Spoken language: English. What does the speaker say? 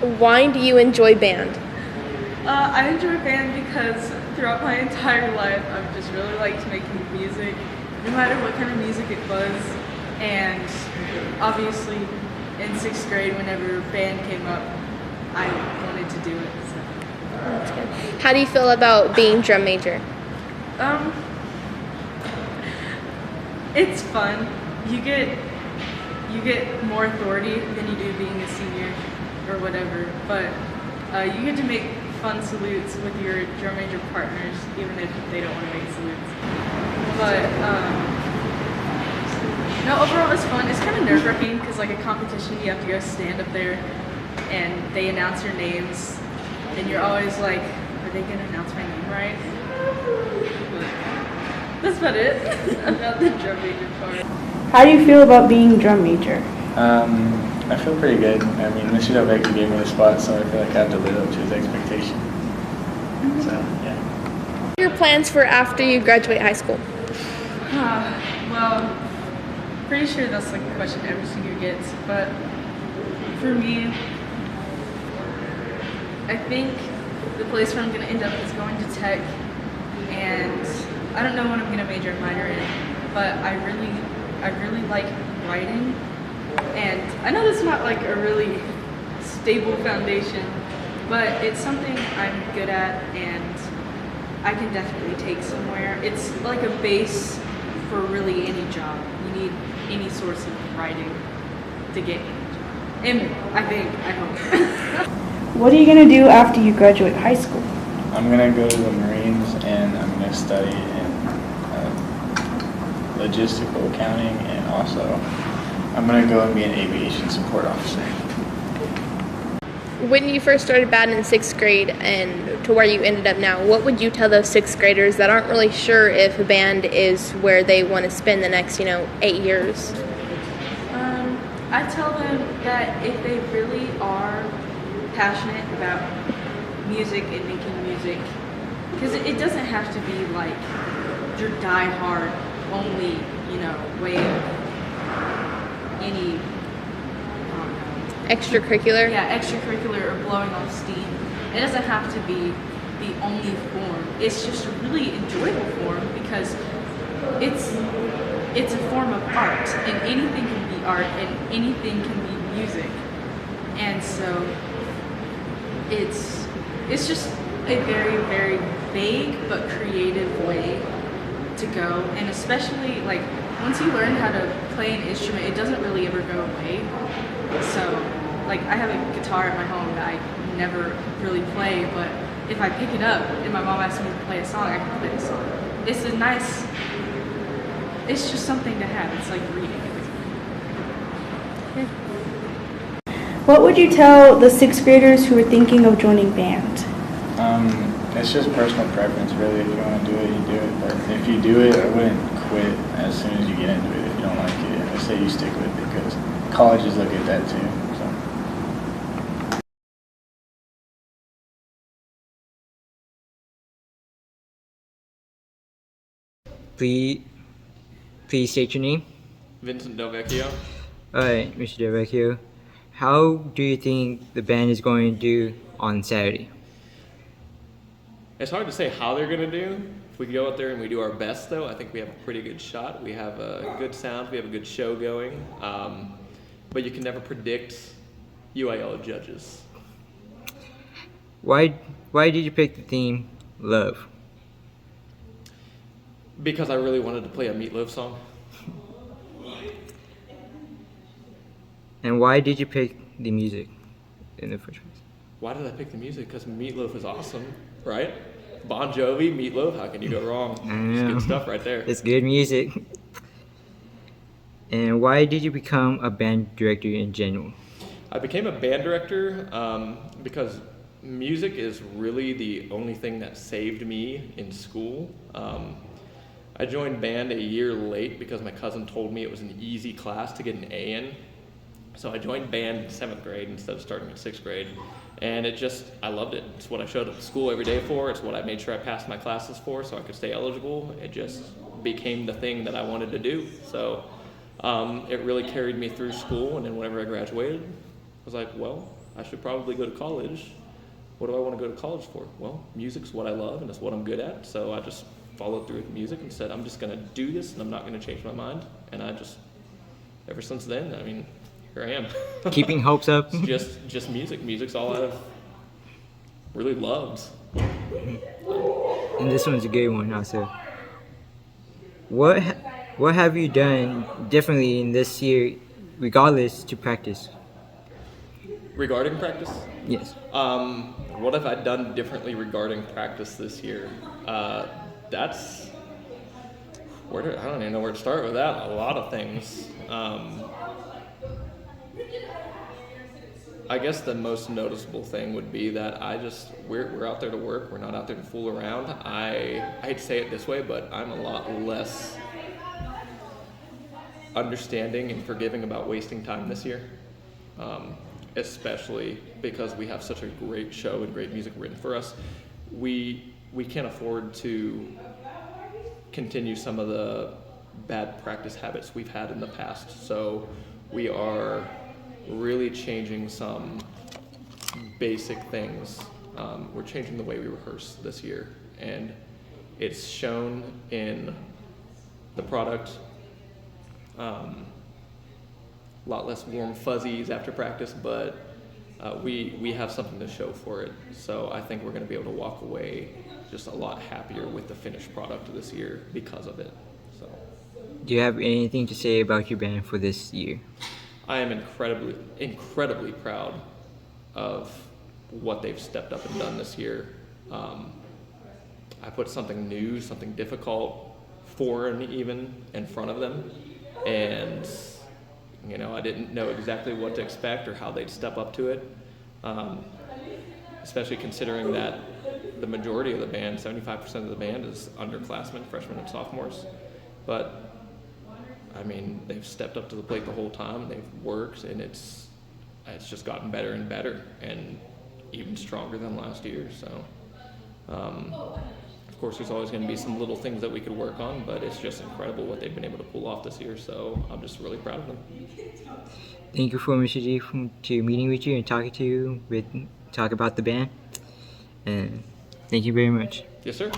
Why do you enjoy band? I enjoy band because throughout my entire life, I've just really liked making music, no matter what kind of music it was. And obviously, in 6th grade, whenever band came up, I wanted to do it. That's good. How do you feel about being drum major? So, it's fun. You get more authority than you do being a senior or whatever, but you get to make fun salutes with your drum major partners, even if they don't want to make salutes. But no, overall it's fun. It's kind of nerve-wracking because like a competition, you have to go stand up there and they announce your names, and you're always like, are they gonna announce my name right? But that's about it about the drum major part. How do you feel about being drum major? I feel pretty good. I mean, Mr. Delvecchio gave me the spot, so I feel like I have to live up to his expectation. So, yeah. What are your plans for after you graduate high school? Well, pretty sure that's like a question every senior gets, but for me, I think the place where I'm going to end up is going to tech, and I don't know what I'm going to major and minor in, but I really like writing, and I know that's not like a really stable foundation, but it's something I'm good at and I can definitely take somewhere. It's like a base for really any job. You need any source of writing to get any job. And I hope. What are you going to do after you graduate high school? I'm going to go to the Marines, and I'm going to study in logistical accounting, and also I'm going to go and be an aviation support officer. When you first started band in 6th grade and to where you ended up now, what would you tell those 6th graders that aren't really sure if band is where they want to spend the next, 8 years? I tell them that if they really are passionate about music and making music, because it doesn't have to be like your die-hard only, way of any Extracurricular? yeah, extracurricular or blowing off steam. It doesn't have to be the only form. It's just a really enjoyable form because it's a form of art, and anything can be art, and anything can be music. And so it's just a very, very vague but creative way to go, and especially like once you learn how to play an instrument, it doesn't really ever go away. So like I have a guitar at my home that I never really play, but if I pick it up and my mom asks me to play a song, I can play the song. It's just something to have. It's like reading it. What would you tell the 6th graders who are thinking of joining band? It's just personal preference, really. If you want to do it, you do it. But if you do it, I wouldn't quit as soon as you get into it if you don't like it. I say you stick with it because colleges look at that too. So. Please state your name. Vincent Delvecchio. Alright, Mr. Delvecchio. How do you think the band is going to do on Saturday? It's hard to say how they're going to do. If we go out there and we do our best, though, I think we have a pretty good shot. We have a good sound. We have a good show going. But you can never predict UIL judges. Why did you pick the theme Love? Because I really wanted to play a Meatloaf song. And why did you pick the music in the first place? Why did I pick the music? Because Meatloaf is awesome, right? Bon Jovi, Meatloaf, how can you go wrong? It's good stuff right there. It's good music. And why did you become a band director in general? I became a band director because music is really the only thing that saved me in school. I joined band a year late because my cousin told me it was an easy class to get an A in. So I joined band in 7th grade instead of starting in 6th grade. And I loved it. It's what I showed up to school every day for. It's what I made sure I passed my classes for so I could stay eligible. It just became the thing that I wanted to do. So it really carried me through school. And then whenever I graduated, I was like, well, I should probably go to college. What do I want to go to college for? Well, music's what I love and it's what I'm good at. So I just followed through with music and said, I'm just going to do this and I'm not going to change my mind. And I just, ever since then, I mean, here I am. Keeping hopes up. It's just music. Music's all I've really loved. And this one's a good one also. What have you done differently in this year, regardless to practice? Regarding practice? Yes. What have I done differently regarding practice this year? That's I don't even know where to start with that. A lot of things. I guess the most noticeable thing would be that we're out there to work. We're not out there to fool around. I hate to say it this way, but I'm a lot less understanding and forgiving about wasting time this year. Especially because we have such a great show and great music written for us. We can't afford to continue some of the bad practice habits we've had in the past. So we are really changing some basic things. We're changing the way we rehearse this year, and it's shown in the product. A lot less warm fuzzies after practice, but we have something to show for it. So I think we're going to be able to walk away just a lot happier with the finished product this year because of it. So, Do you have anything to say about your band for this year? I am incredibly proud of what they've stepped up and done this year. I put something new, something difficult, foreign even, in front of them, and I didn't know exactly what to expect or how they'd step up to it, especially considering that the majority of the band, 75% of the band, is underclassmen, freshmen and sophomores. But, I mean, they've stepped up to the plate the whole time, they've worked, and it's just gotten better and better, and even stronger than last year. So, of course, there's always going to be some little things that we could work on, but it's just incredible what they've been able to pull off this year. So I'm just really proud of them. Thank you for Mr. G to meeting with you and talking to you talk about the band. And thank you very much. Yes, sir.